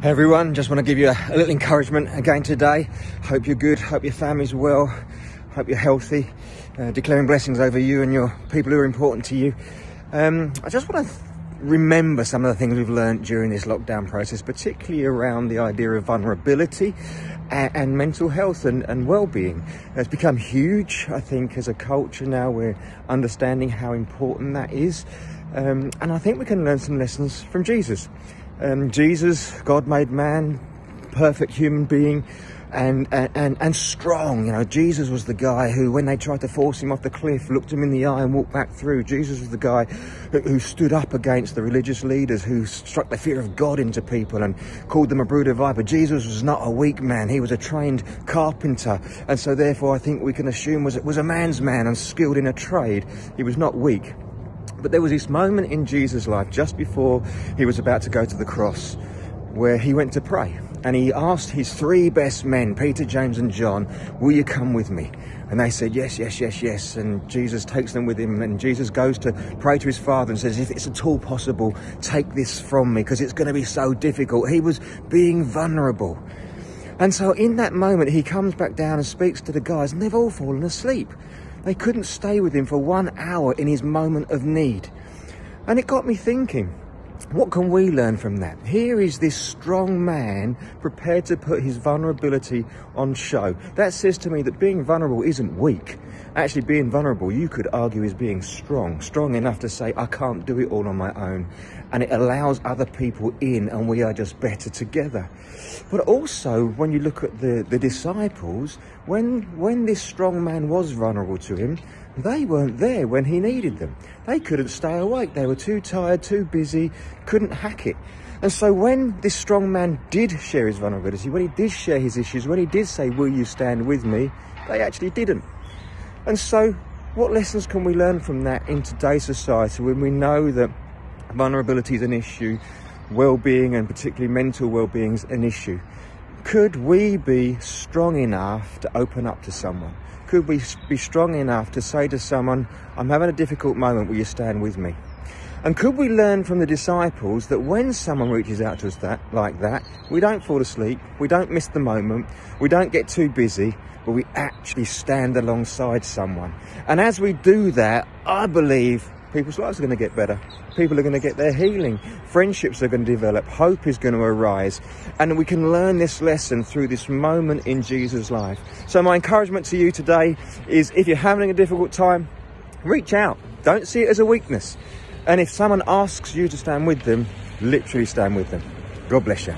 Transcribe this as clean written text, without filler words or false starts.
Hey everyone, just want to give you a little encouragement again today. Hope you're good, hope your family's well, hope you're healthy, declaring blessings over you and your people who are important to you. I just want to remember some of the things we've learned during this lockdown process, particularly around the idea of vulnerability and mental health and well-being. It's become huge, I think, as a culture now. We're understanding how important that is. And I think we can learn some lessons from Jesus. Jesus, God made man, perfect human being, and strong. You know, Jesus was the guy who, when they tried to force him off the cliff, looked him in the eye and walked back through. Jesus was the guy who stood up against the religious leaders, who struck the fear of God into people and called them a brood of vipers. Jesus was not a weak man. He was a trained carpenter, and so therefore I think we can assume was a man's man and skilled in a trade. He was not weak. But there was this moment in Jesus' life just before he was about to go to the cross where he went to pray, and he asked his three best men, Peter, James and John, will you come with me? And they said, yes, yes, yes, yes. And Jesus takes them with him, and Jesus goes to pray to his Father and says, if it's at all possible, take this from me, because it's going to be so difficult. He was being vulnerable. And so in that moment, he comes back down and speaks to the guys, and they've all fallen asleep. They couldn't stay with him for 1 hour in his moment of need. And it got me thinking, what can we learn from that? Here is this strong man prepared to put his vulnerability on show. That says to me that being vulnerable isn't weak. Actually, being vulnerable, you could argue, is being strong. Strong enough to say, I can't do it all on my own. And it allows other people in, and we are just better together. But also, when you look at the disciples, when this strong man was vulnerable to him, they weren't there when he needed them. They couldn't stay awake. They were too tired, too busy, couldn't hack it. And so when this strong man did share his vulnerability, when he did share his issues, when he did say, will you stand with me, they actually didn't. And so what lessons can we learn from that in today's society when we know that vulnerability is an issue, well-being and particularly mental well-being is an issue? Could we be strong enough to open up to someone? Could we be strong enough to say to someone, I'm having a difficult moment, will you stand with me? And could we learn from the disciples that when someone reaches out to us like that, we don't fall asleep, we don't miss the moment, we don't get too busy, but we actually stand alongside someone. And as we do that, I believe people's lives are going to get better. People are going to get their healing. Friendships are going to develop. Hope is going to arise. And we can learn this lesson through this moment in Jesus' life. So my encouragement to you today is, if you're having a difficult time, reach out. Don't see it as a weakness. And if someone asks you to stand with them, literally stand with them. God bless you.